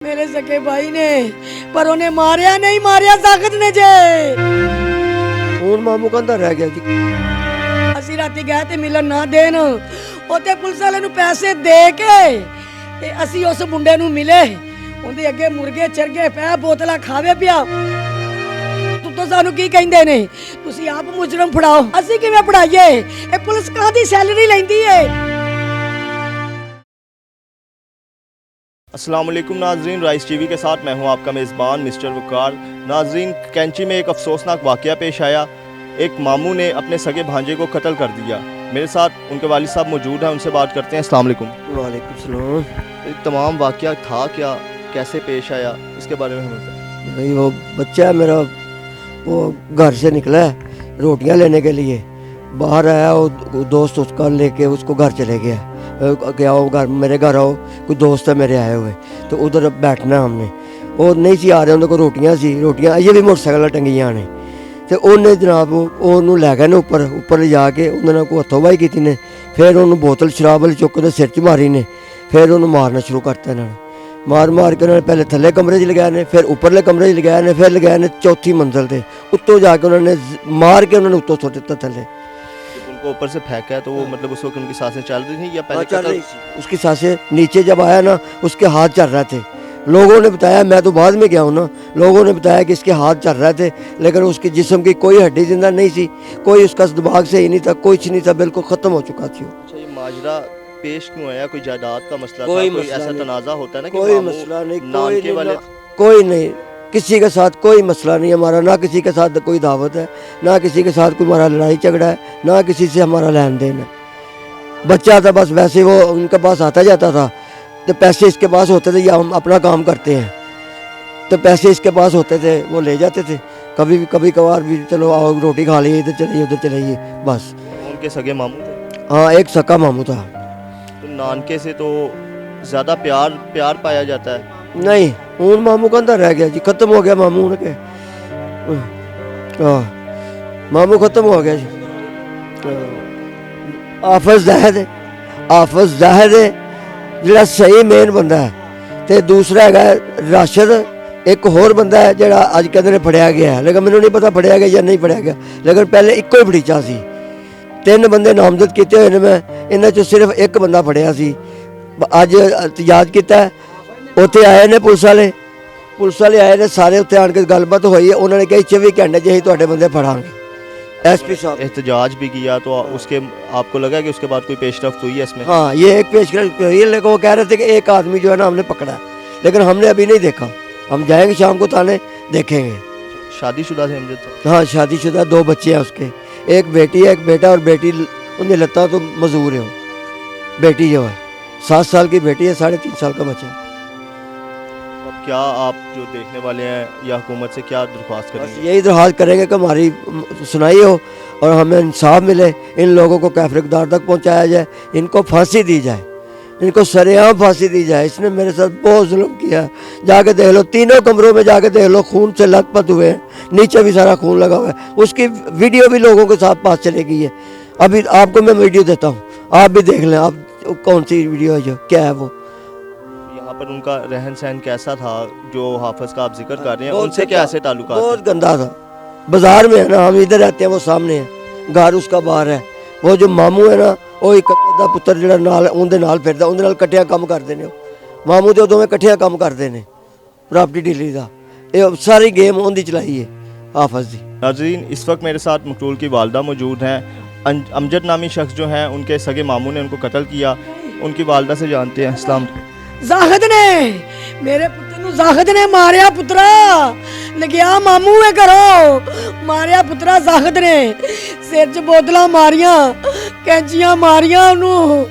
मेरे सके भाई ने पर उन्हें मारिया नहीं, मारिया ताकत ने जे। ਹੁਣ ਮਾਮੂ ਕਹਿੰਦਾ ਰਹਿ ਗਿਆ ਜੀ। ਅਸੀਂ ਰਾਤੀ ਗਏ ਤੇ ਮਿਲਣ ਨਾ ਦੇਣ, ਉੱਥੇ ਪੁਲਿਸ ਵਾਲੇ ਨੂੰ ਪੈਸੇ ਦੇ ਕੇ ਤੇ ਅਸੀਂ ਉਸ ਮੁੰਡੇ ਨੂੰ ਮਿਲੇ। ਉਹਦੇ ਅੱਗੇ ਮੁਰਗੇ ਚਰਗੇ ਪੈ ਬੋਤਲਾਂ ਖਾਵੇ ਪਿਆ। ਤੂੰ ਤਾਂ ਸਾਨੂੰ ਕੀ ਕਹਿੰਦੇ ਨੇ, ਤੁਸੀਂ ਆਪ ਮੁਜਰਮ ਫੜਾਓ। ਅਸੀਂ ਕਿਵੇਂ ਫੜਾਈਏ? ਇਹ ਪੁਲਿਸ ਕਾਹਦੀ ਸੈਲਰੀ ਲੈਂਦੀ ਏ? अस्सलाम वालेकुम नाजरीन, राइस टीवी के साथ मैं हूं आपका मेज़बान मिस्टर वकार। नाजरीन, कैंची में एक अफसोसनाक वाक़या पेश आया। एक मामू ने अपने सगे भांजे को कत्ल कर दिया। मेरे साथ उनके वालिद साहब मौजूद हैं, उनसे बात करते हैं। अस्सलाम वालेकुम। वालेकुम सलाम। ये तमाम वाक़या था क्या, कैसे पेश आया, इसके बारे में हमें बताएं। भाई वो बच्चा है मेरा, वो घर से निकला है रोटियां लेने के लिए, बाहर आया वो दोस्त उसका लेके उसको घर चले गया कि आओ घर, मेरे घर आओ, कोई दोस्त है मेरे आए हुए, तो उधर बैठना है हमने। वो नहीं सी आ रहे, उन्होंने को रोटियां ये भी मोटरसाइकिल टंगियां ने, तो उन्हें जनाब वो लै गए ने उपर ले जाके उन्होंने को हथों बाही की ने, फिर उन्होंने बोतल शराब वाली चुक के सिर च मारी ने, फिर उन्होंने मारना शुरू करता इन्होंने। मार के उन्होंने पहले थल्ले कमरे च लगाए ने, फिर उपरले कमरे च लगाए ने, फिर लगाए ने चौथी मंजिल से, उत्तों जाके उन्होंने मार के उन्होंने उत्तों सुट दिता थल्ले। उनको ऊपर से फेंका है तो वो मतलब उस वक्त उनकी सांसें चल रही थी या पहले चल रही थी? उसकी सांसें नीचे जब आया ना, उसके हाथ चल रहे थे। लोगों ने बताया, मैं तो बाद में गया हूँ ना, लोगों ने बताया कि इसके हाथ चल रहे थे, लेकिन उसके जिस्म की कोई हड्डी जिंदा नहीं थी, कोई उसका दिमाग से ही नहीं था, कुछ नहीं था, बिल्कुल ख़त्म हो चुका थी। अच्छा, ये माजरा पेश क्यों आया? कोई जायदाद का मसला था? कोई कोई मसला ऐसा नहीं। तनाज़ा होता है ना कि कोई मामू मसला नहीं, नानके वाले कोई नहीं, किसी के साथ कोई मसला नहीं हमारा, ना किसी के साथ कोई दावत है, ना किसी के साथ कोई हमारा लड़ाई झगड़ा है, ना किसी से हमारा लेन देन है। बच्चा था बस, वैसे वो उनके पास आता जाता था, तो पैसे इसके पास होते थे, या हम अपना काम करते हैं तो पैसे इसके पास होते थे, वो ले जाते थे। कभी कभार भी चलो आओ रोटी खा ली, इधर चलिए उधर चलिए, बस। उनके सगे मामू थे? हाँ, एक सका मामू था। तो नानके से तो ज़्यादा प्यार पाया जाता है। नहीं, हूँ मामू कहता रह गया जी, खत्म हो गया मामू उनके। मामू खत्म हो गया जी। आफज जाहिद है जिहड़ा सही मेन बंदा है, ते दूसरा है राशिद, एक होर बंदा है जिहड़ा अज कहते ने फड़िया गया है, लेकिन मैनूं नहीं पता फड़िया गया या नहीं फड़िया गया, लेकिन पहले इक्को ही फड़ीचा सी। 3 बंदे नामजद किए हुए ने, मैं इन्हां चों सिर्फ एक बंदा फड़िया सी। अज याद किया, उत्थे आए ने पुलिस वाले आए ने सारे, उत्थे आन के गलबात हुई है, उन्होंने कहा 24 घंटे च असीं तुहाडे बंदे फड़ांगे। एसपी साहब एहतजाज भी किया, तो उसके आपको लगा कि उसके बाद कोई पेशरफ्त हुई है इसमें? हाँ, ये एक पेशरफ्त हुई है, लेकिन वो कह रहे थे कि एक आदमी जो है ना हमने पकड़ा है, लेकिन हमने अभी नहीं देखा, हम जाएंगे शाम को थाने देखेंगे। शादीशुदा थे अमजद साहब? हाँ, शादीशुदा, 2 बच्चे हैं उसके, एक बेटी है एक बेटा, और बेटी उन्हें लत्ता तो मजदूर है। बेटी जो है 7 साल की बेटी है, 3.5 साल का बच्चा है। अब क्या आप जो देखने वाले हैं या हुकूमत से क्या दरख्वास्त बस करेंगे? यही दरख्वास्त करेंगे कि हमारी सुनाई हो और हमें इंसाफ मिले, इन लोगों को कैफर इक़्तिदार तक पहुंचाया जाए, इनको फांसी दी जाए, इनको सरेआम फांसी दी जाए। इसने मेरे साथ बहुत जुल्म किया, जाके देख लो, 3 कमरों में जाके देख लो, खून से लथपथ हुए हैं, नीचे भी सारा खून लगा हुआ है, उसकी वीडियो भी लोगों के साथ पास चली गई है। अभी आपको मैं वीडियो देता हूँ, आप भी देख लें, आप कौन सी वीडियो है, जो क्या है वो। यहाँ पर उनका रहन सहन कैसा था जो हाफिज का आप जिक्र कर रहे हैं, बहुत उनसे गंदा, क्या ऐसे ताल्लुकात बहुत हैं? गंदा था। बाजार में है ना, हम इधर रहते हैं, वो सामने है, घर उसका बाहर है। वो जो मामू है ना, वो एक दा पुत्र जिहड़ा नाल उनदे नाल फिरदा, उनदे नाल इकट्ठियां काम करदे ने। मामू ते दोवें इकट्ठियां काम करदे ने, प्रॉपर्टी डीलरी दा। ये सारी गेम उनदी चलाई है हाफिज दी। नाज़रीन, इस वक्त मेरे साथ मकतूल की वालदा मौजूद हैं। अमजद नामी शख्स जो हैं, उनके सगे मामू ने उनको कत्ल किया। उनकी वालदा से जानते हैं। अस्सलाम। जाहिद ने मेरे पुत्र ਨੂੰ ਜ਼ਾਹਿਦ ਨੇ ਮਾਰਿਆ ਪੁੱਤਰਾ, ਲਗਿਆ ਮਾਮੂ ਏ ਘਰੋਂ, ਮਾਰਿਆ ਪੁੱਤਰਾ ਜ਼ਾਹਿਦ ਨੇ, ਸਿਰ 'ਚ ਬੋਤਲਾਂ ਮਾਰੀਆਂ, ਕੈਂਚੀਆਂ ਮਾਰੀਆਂ ਉਹਨੂੰ।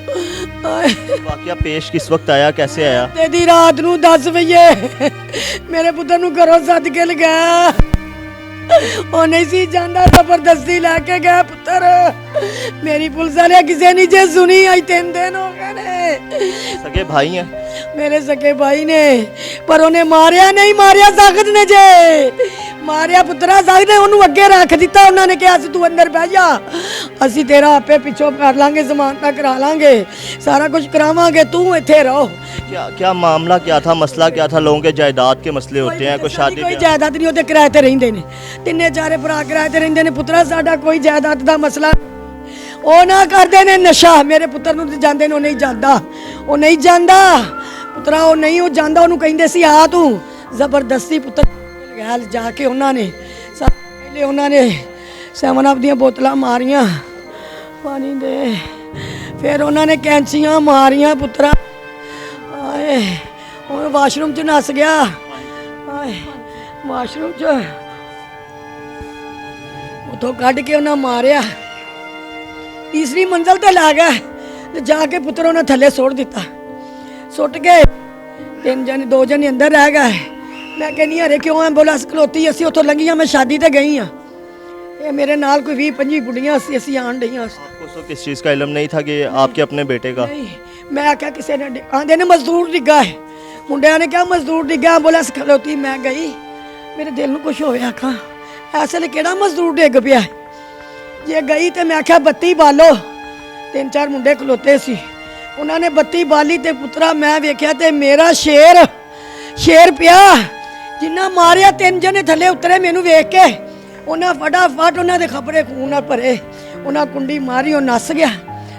वाकया पेश किस वक्त आया, कैसे आया? ਤੇ ਦੀ ਰਾਤ ਨੂੰ 10 ਵਜੇ ਮੇਰੇ ਪੁੱਤਰ ਨੂੰ ਘਰੋਂ ਸੱਦ ਕੇ ਲਗਾਇਆ। ਉਹ ਨਹੀਂ ਸੀ ਜਾਂਦਾ, ਜ਼ਬਰਦਸਤੀ ਲੈ ਕੇ ਗਏ ਪੁੱਤਰ। ਮੇਰੀ ਪੁਲਿਸ ਵਾਲੇ ਕਿਸੇ ਨਹੀਂ ਜੇ ਸੁਣੀ, ਅੱਜ 3 ਦਿਨ ਹੋ ਗਏ ਨੇ। सगे भाई हैं? मेरे सके भाई ने पर उन्हें मारिया नहीं, मारिया ताकत ने जे। ਮਾਰਿਆ ਪੁੱਤਰਾ ਸਾਗ ਨੇ ਉਹਨੂੰ ਅੱਗੇ ਰੱਖ ਦਿੱਤਾ। ਉਹਨਾਂ ਨੇ ਕਿਹਾ ਸੀ ਤੂੰ ਅੰਦਰ ਬਹਿ ਜਾ, ਅਸੀਂ ਤੇਰਾ ਆਪੇ ਪਿੱਛੋਂ ਕਰ ਲਾਂਗੇ, ਜ਼ਮਾਨਤਾਂ ਕਰਾ ਲਾਂਗੇ, ਸਾਰਾ ਕੁਝ ਕਰਾਵਾਂਗੇ, ਤੂੰ ਇੱਥੇ ਰਹੋ। क्या क्या मामला क्या था, मसला क्या था? लोगों के जायदाद के मसले होते हैं, कोई शादी ਕੋਈ ब्याह- ਜਾਇਦਾਦ ਨਹੀਂ, ਉਹਦੇ ਕਿਰਾਏ ਤੇ ਰਹਿੰਦੇ ਨੇ, ਤਿੰਨੇ ਚਾਰੇ ਭਰਾ ਕਿਰਾਏ ਤੇ ਰਹਿੰਦੇ ਨੇ ਪੁੱਤਰਾ। ਸਾਡਾ ਕੋਈ ਜਾਇਦਾਦ ਦਾ ਮਸਲਾ, ਉਹ ਨਾ ਕਰਦੇ ਨੇ ਨਸ਼ਾ। ਮੇਰੇ ਪੁੱਤਰ ਨੂੰ ਤੇ ਜਾਂਦੇ ਨੇ, ਉਹ ਨਹੀਂ ਜਾਂਦਾ, ਉਹ ਨਹੀਂ ਜਾਂਦਾ ਪੁੱਤਰਾ, ਉਹ ਨਹੀਂ ਉਹ ਜਾਂਦਾ। ਉਹਨੂੰ ਕਹਿੰਦੇ ਸੀ ਆ ਤੂੰ, ਜ਼ਬਰਦਸਤੀ ਪੁੱਤਰ ਗੈਲ ਜਾ ਕੇ ਉਹਨਾਂ ਨੇ ਪਹਿਲੇ ਉਹਨਾਂ ਨੇ 7 ਅਪ ਦੀਆਂ ਬੋਤਲਾਂ ਮਾਰੀਆਂ ਪਾਣੀ ਦੇ, ਫਿਰ ਉਹਨਾਂ ਨੇ ਕੈਂਚੀਆਂ ਮਾਰੀਆਂ ਪੁੱਤਰਾ। ਆਏ ਉਹ ਵਾਸ਼ਰੂਮ ਚ ਨਸ ਗਿਆ, ਆਏ ਵਾਸ਼ਰੂਮ ਚ ਉਥੋਂ ਕੱਢ ਕੇ ਉਹਨਾਂ ਮਾਰਿਆ। ਤੀਸਰੀ ਮੰਜ਼ਲ ਤੇ ਲਾ ਗਿਆ ਤੇ ਜਾ ਕੇ ਪੁੱਤਰ ਉਹਨਾਂ ਥੱਲੇ ਸੁੱਟ ਦਿੱਤਾ। ਸੁੱਟ ਕੇ 2 ਜਣੇ ਅੰਦਰ ਰਹਿ ਗਏ। ਮੈਂ ਕਹਿੰਦੀ ਹਰੇ ਕਿਉਂ ਐਂਬੂਲੈਂਸ ਖਲੋਤੀ? ਅਸੀਂ ਉੱਥੋਂ ਲੰਘੀਆਂ, ਮੈਂ ਸ਼ਾਦੀ ਤੇ ਗਈ ਹਾਂ, ਇਹ ਮੇਰੇ ਨਾਲ ਕੋਈ 20-25 ਬੁੱਢੀਆਂ ਸੀ, ਅਸੀਂ ਆਣ ਡਈਆਂ। आपको तो किस चीज़ का इल्म नहीं था कि ये आपके अपने बेटे का? ਨਹੀਂ ਮੈਂ ਆਖਿਆ ਕਿਸੇ ਨੇ ਆਂਦੇ ਨੇ ਮਜ਼ਦੂਰ ਡਿੱਗਾ ਹੈ, ਮੁੰਡਿਆਂ ਨੇ ਕਿਹਾ ਮਜ਼ਦੂਰ ਡਿੱਗਾ, ਐਂਬੂਲੈਂਸ ਖਲੋਤੀ। ਮੈਂ ਗਈ, ਮੇਰੇ ਦਿਲ ਨੂੰ ਕੁਝ ਹੋਇਆ, ਆਖਾਂ ਐਸੇ ਲਈ ਕਿਹੜਾ ਮਜ਼ਦੂਰ ਡਿੱਗ ਪਿਆ। ਜੇ ਗਈ ਤੇ ਮੈਂ ਆਖਿਆ ਬੱਤੀ ਬਾਲੋ, 3-4 ਮੁੰਡੇ ਖਲੋਤੇ ਸੀ, ਉਹਨਾਂ ਨੇ ਬੱਤੀ ਬਾਲੀ ਤੇ ਪੁੱਤਰਾ ਮੈਂ ਵੇਖਿਆ ਤੇ ਮੇਰਾ ਸ਼ੇਰ ਪਿਆ ਜਿੰਨਾ ਮਾਰਿਆ। 3 ਜਣੇ ਥੱਲੇ ਉਤਰੇ, ਮੈਨੂੰ ਵੇਖ ਕੇ ਉਹਨਾਂ ਫਟਾਫਟ ਉਹਨਾਂ ਦੇ ਖਪੜੇ ਖੂਨ ਨਾਲ ਭਰੇ, ਉਹਨਾਂ ਕੁੰਡੀ ਮਾਰੀ, ਉਹ ਨੱਸ ਗਿਆ।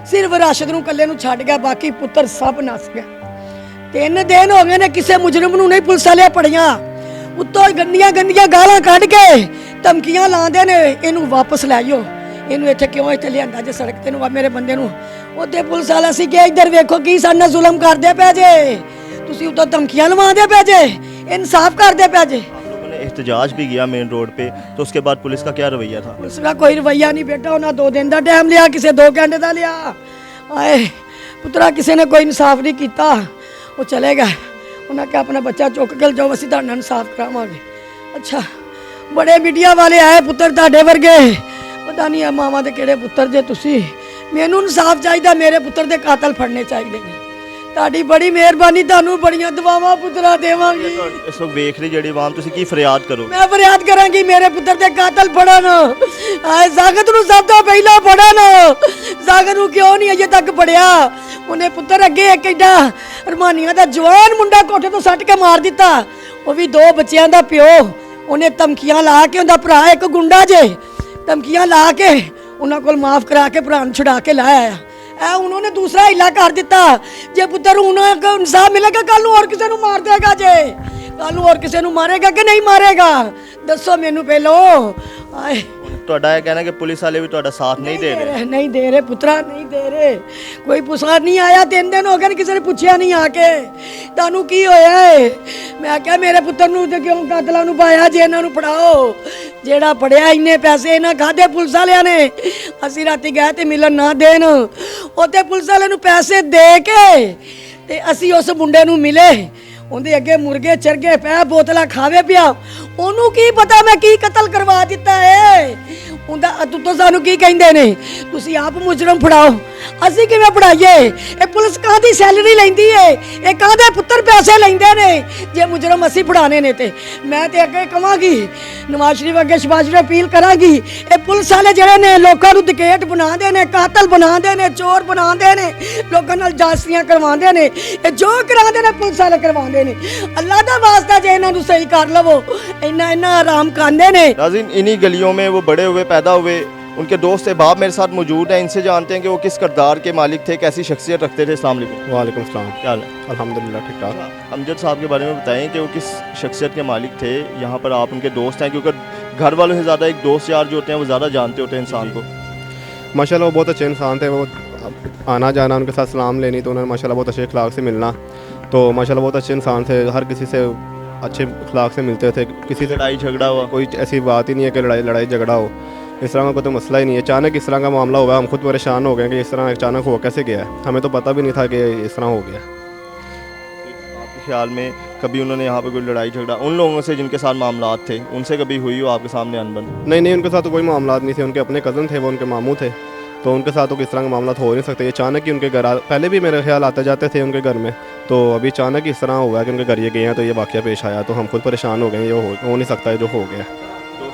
ਸਿਰਫ ਰਾਸ਼ਦ ਨੂੰ ਇਕੱਲੇ ਨੂੰ ਛੱਡ ਗਿਆ, ਬਾਕੀ ਪੁੱਤਰ ਸਭ ਨੱਸ ਗਿਆ। 3 ਦਿਨ ਹੋ ਗਏ ਨੇ, ਕਿਸੇ ਮੁਜਰਮ ਨੂੰ ਨਹੀਂ ਪੁਲਿਸ ਵਾਲੇ ਪੜੀਆਂ। ਉੱਤੋਂ ਗੰਦੀਆਂ ਗਾਲਾਂ ਕੱਢ ਕੇ ਧਮਕੀਆਂ ਲਾਉਂਦੇ ਨੇ, ਇਹਨੂੰ ਵਾਪਸ ਲੈ ਜਾਓ, ਇਹਨੂੰ ਇੱਥੇ ਕਿਉਂ ਇੱਥੇ ਲਿਆਂਦਾ ਜੇ ਸੜਕ ਤੇ ਨੂੰ ਮੇਰੇ ਬੰਦੇ ਨੂੰ। ਉਹਦੇ ਪੁਲਿਸ ਵਾਲਾ ਸੀ ਕਿ ਇੱਧਰ ਵੇਖੋ ਕੀ ਸਾਡੇ ਨਾਲ ਜ਼ੁਲਮ ਕਰਦੇ ਪਏ ਜੇ, ਤੁਸੀਂ ਉੱਤੋਂ ਧਮਕੀਆਂ ਲਵਾਉਂਦੇ ਪਏ ਜੇ, ਇਨਸਾਫ ਕਰਦੇ ਪਏ ਜੇ। लोगों ने एहतजाज भी किया मेन रोड पे, तो उसके बाद पुलिस का क्या रवैया था? ਪੁਲਿਸ ਦਾ ਕੋਈ ਰਵਈਆ ਨਹੀਂ ਬੇਟਾ, ਉਹਨਾਂ 2 ਦਿਨ ਦਾ ਟਾਈਮ ਲਿਆ, ਕਿਸੇ 2 ਘੰਟੇ ਦਾ ਲਿਆ। ਆਏ ਪੁੱਤਰਾ ਕਿਸੇ ਨੇ ਕੋਈ ਇਨਸਾਫ ਨਹੀਂ ਕੀਤਾ, ਉਹ ਚਲੇ ਗਏ। ਉਹਨਾਂ ਕਿਹਾ ਆਪਣਾ ਬੱਚਾ ਚੁੱਕ ਕੇ ਜਾਓ, ਅਸੀਂ ਤੁਹਾਡਾ ਇਨਸਾਫ ਕਰਾਵਾਂਗੇ। ਅੱਛਾ ਬੜੇ ਮੀਡੀਆ ਵਾਲੇ ਆਏ, ਪੁੱਤਰ ਤੁਹਾਡੇ ਵਰਗੇ, ਪਤਾ ਨਹੀਂ ਆ ਮਾਵਾਂ ਦੇ ਕਿਹੜੇ ਪੁੱਤਰ ਜੇ ਤੁਸੀਂ। ਮੈਨੂੰ ਇਨਸਾਫ ਚਾਹੀਦਾ, ਮੇਰੇ ਪੁੱਤਰ ਦੇ ਕਾਤਲ ਫੜਨੇ ਚਾਹੀਦੇ ਨੇ। ਤੁਹਾਡੀ ਬੜੀ ਮਿਹਰਬਾਨੀ, ਤੁਹਾਨੂੰ ਬੜੀਆਂ ਦੁਆਵਾਂ ਪੁੱਤਰਾ ਦੇਵਾਂਗੀ। ਇਸ ਵਕਤ ਵੇਖ ਰਹੀ ਜਿਹੜੀ ਆਵਾਮ, ਤੁਸੀਂ ਕੀ ਫਰਿਆਦ ਕਰੋਗੇ? ਮੈਂ ਫਰਿਆਦ ਕਰਾਂਗੀ ਮੇਰੇ ਪੁੱਤਰ ਦੇ ਕਾਤਲ ਫੜਨ। ਆਏ ਜ਼ਾਗਤ ਨੂੰ ਸਭ ਤੋਂ ਪਹਿਲਾਂ ਫੜਨ। ਜ਼ਾਗਤ ਨੂੰ ਕਿਉਂ ਨਹੀਂ ਅਜੇ ਤੱਕ ਫੜਿਆ? ਉਹਨੇ ਪੁੱਤਰ ਅੱਗੇ ਇੱਕ ਐਡਾ ਰਮਾਨੀਆਂ ਦਾ ਜਵਾਨ ਮੁੰਡਾ ਕੋਠੇ ਤੋਂ ਸੱਟ ਕੇ ਮਾਰ ਦਿੱਤਾ, ਉਹ ਵੀ 2 ਬੱਚਿਆਂ ਦਾ ਪਿਓ। ਉਹਨੇ ਧਮਕੀਆਂ ਲਾ ਕੇ, ਉਹਦਾ ਭਰਾ ਇੱਕ ਗੁੰਡਾ ਜੇ, ਧਮਕੀਆਂ ਲਾ ਕੇ ਉਹਨਾਂ ਕੋਲ ਮਾਫ ਕਰਾ ਕੇ ਭਰਾ ਨੂੰ ਛੁਡਾ ਕੇ ਲਾਇਆ। ਐ ਉਹਨਾਂ ਦੂਸਰਾ ਹਿੱਲਾ ਕਰ ਦਿੱਤਾ। ਜੇ ਪੁੱਤਰ ਉਹਨਾਂ ਨੂੰ ਇਨਸਾਫ ਮਿਲੇਗਾ, ਕੱਲ ਨੂੰ ਹੋਰ ਕਿਸੇ ਨੂੰ ਮਾਰ ਦੇਗਾ ਜੇ, ਕੱਲ ਨੂੰ ਹੋਰ ਕਿਸੇ ਨੂੰ ਮਾਰੇਗਾ ਕਿ ਨਹੀਂ ਮਾਰੇਗਾ? ਦੱਸੋ ਮੈਨੂੰ ਪਹਿਲੋਂ। ਆਏ ਤੁਹਾਡਾ ਇਹ ਕਹਿਣਾ ਕਿ ਪੁਲਿਸ ਵਾਲੇ ਵੀ ਤੁਹਾਡਾ ਸਾਥ ਨਹੀਂ ਦੇ ਰਹੇ? ਨਹੀਂ ਦੇ ਰਹੇ ਪੁੱਤਰਾ, ਨਹੀਂ ਦੇ ਰਹੇ। ਕੋਈ ਪੁੱਛਾ ਨਹੀਂ ਆਇਆ, 3 ਦਿਨ ਹੋ ਗਏ, ਕਿਸੇ ਨੇ ਪੁੱਛਿਆ ਨਹੀਂ ਆ ਕੇ ਤੁਹਾਨੂੰ ਕੀ ਹੋਇਆ ਏ। ਮੈਂ ਕਿਹਾ ਮੇਰੇ ਪੁੱਤਰ ਨੂੰ ਤੇ ਕਿਉਂ ਕਾਤਲਾਂ ਨੂੰ ਪਾਇਆ ਜੇ, ਇਹਨਾਂ ਨੂੰ ਫੜਾਓ। ਜਿਹੜਾ ਫੜਿਆ ਇੰਨੇ ਪੈਸੇ ਇਹਨਾਂ ਖਾਦੇ ਪੁਲਿਸ ਵਾਲਿਆਂ ਨੇ। ਅਸੀਂ ਰਾਤੀ ਗਏ ਤੇ ਮਿਲਣ ਨਾ ਦੇਣ, ਉੱਥੇ ਪੁਲਿਸ ਵਾਲਿਆਂ ਨੂੰ ਪੈਸੇ ਦੇ ਕੇ ਤੇ ਅਸੀਂ ਉਸ ਮੁੰਡੇ ਨੂੰ ਮਿਲੇ। ਉਹਦੇ ਅੱਗੇ ਮੁਰਗੇ ਚਰਗੇ ਪੈ, ਬੋਤਲਾਂ ਖਾਵੇ ਪਿਆ। ਉਹਨੂੰ ਕੀ ਪਤਾ ਮੈਂ ਕੀ ਕਤਲ ਕਰਵਾ ਦਿੱਤਾ ਏ। ਉਹਦਾ ਤੂੰ ਸਾਨੂੰ ਕੀ ਕਹਿੰਦੇ ਨੇ, ਤੁਸੀਂ ਆਪ ਮੁਜਰਮ ਫੜਾਓ, ਅਸੀਂ ਕਿਵੇਂ ਫੜਾਈਏ? ਇਹ ਪੁਲਿਸ ਕਾਹਦੀ ਸੈਲਰੀ ਲੈਂਦੀ ਏ? ਇਹ ਕਾਹਦੇ ਪੁੱਤਰ ਪੈਸੇ ਲੈਂਦੇ ਨੇ ਜੇ ਮੁਜਰਮ ਅਸੀਂ ਫੜਾਣੇ ਨੇ? ਤੇ ਮੈਂ ਤੇ ਅੱਗੇ ਕਵਾਂਗੀ, ਨਵਾਜ਼ ਸ਼ਰੀਫ ਅੱਗੇ ਸ਼ਬਾਜ਼ ਨੂੰ ਅਪੀਲ ਕਰਾਂਗੀ, ਇਹ ਪੁਲਿਸ ਵਾਲੇ ਜਿਹੜੇ ਨੇ ਲੋਕਾਂ ਨੂੰ ਡਕੈਤ ਬਣਾਉਂਦੇ ਨੇ, ਕਾਤਲ ਬਣਾਉਂਦੇ ਨੇ, ਚੋਰ ਬਣਾਉਂਦੇ ਨੇ, ਲੋਕਾਂ ਨਾਲ ਜਾਸਤੀਆਂ ਕਰਵਾਉਂਦੇ ਨੇ, ਇਹ ਜੋ ਕਰਾਉਂਦੇ ਨੇ ਪੁਲਿਸ ਵਾਲੇ ਕਰਵਾਉਂਦੇ ਨੇ। ਅੱਲਾ ਦਾ ਵਾਸਤਾ ਜੇ ਇਹਨਾਂ ਨੂੰ ਸਹੀ ਕਰ ਲਵੋ, ਇੰਨਾ ਆਰਾਮ ਖਾਂਦੇ ਨੇ। नाज़रीन, इन्हीं गलियों में वो बड़े हुए, पैदा हुए, उनके दोस्त अहबाब मेरे साथ मौजूद हैं। इनसे जानते हैं कि वो किस किरदार के मालिक थे, कैसी शख्सियत रखते थे। अस्सलाम वालेकुम। वालेकुम सलाम। क्या हाल है? अल्हम्दुलिल्लाह ठीक ठाक। अमजद साहब के बारे में बताएं कि वो किस शख्सियत के मालिक थे। यहाँ पर आप उनके दोस्त हैं, क्योंकि घर वालों से ज़्यादा एक दोस्त यार जो होते हैं वो ज़्यादा जानते होते हैं इंसान को। माशाल्लाह वो बहुत अच्छे इंसान थे। वो आना जाना उनके साथ सलाम लेनी, तो उन्होंने माशाल्लाह बहुत अच्छे अखलाक से मिलना, तो माशाल्लाह बहुत अच्छे इंसान थे। हर किसी से अच्छे अखलाक से मिलते थे। किसी से लड़ाई झगड़ा हुआ? कोई ऐसी बात ही नहीं है कि लड़ाई झगड़ा हो, इस तरह का कोई तो मसला ही नहीं है। अचानक इस तरह का मामला हुआ, हम खुद परेशान हो गए कि इस तरह अचानक हो कैसे गया है, हमें तो पता भी नहीं था कि इस तरह हो गया। आपके ख्याल में कभी उन्होंने यहाँ पर कोई लड़ाई झगड़ा उन लोगों से जिनके साथ मामलात थे, उनसे कभी हुई हो आपके सामने अनबन? नहीं, उनके साथ तो कोई मामला नहीं थे। उनके अपने कज़न थे, वो उनके मामू थे, तो उनके साथ तो किस तरह का मामला हो नहीं सकते। अचानक ही उनके घर पहले भी मेरे ख्याल आते जाते थे उनके घर में, तो अभी अचानक इस तरह हुआ कि उनके घर ये गए हैं तो ये वाक़या पेश आया, तो हम खुद परेशान हो गए। ये हो नहीं सकता है जो हो गया।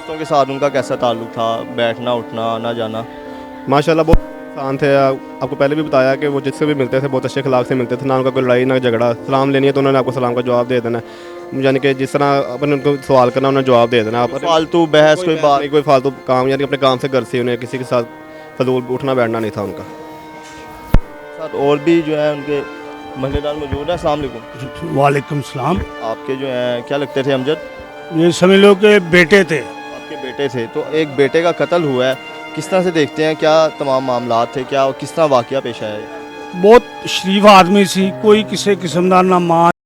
دوستوں کے ساتھ ان کا کیسا تعلق تھا, بیٹھنا اٹھنا آنا جانا؟ ماشاءاللہ بہت انسان تھے. آپ کو پہلے بھی بتایا کہ وہ جس سے بھی ملتے تھے بہت اچھے اخلاق سے ملتے تھے, نہ ان کا کوئی لڑائی نہ جھگڑا. سلام لینی ہے تو انہوں نے آپ کو سلام کا جواب دے دینا, یعنی کہ جس طرح اپنے ان کو سوال کرنا انہوں نے جواب دے دینا. آپ فالتو بحث کوئی بات نہیں, کوئی فالتو کام, یعنی کہ اپنے کام سے گھر سے انہیں کسی کے ساتھ فضول اٹھنا بیٹھنا نہیں تھا ان کا. ساتھ اور بھی جو ہے ان کے محلے دار موجود ہیں. السلام علیکم. وعلیکم السلام. آپ کے جو ہیں کیا لگتے تھے امجد؟ یہ سمجھ لو کہ بیٹے تھے. آپ کے بیٹے تھے. تو ایک بیٹے کا قتل ہوا ہے, کس طرح سے دیکھتے ہیں, کیا تمام معاملات تھے, کیا کس طرح واقعہ پیش آیا ہے؟ بہت شریف آدمی سی, کوئی کسی قسم کا نہ ماں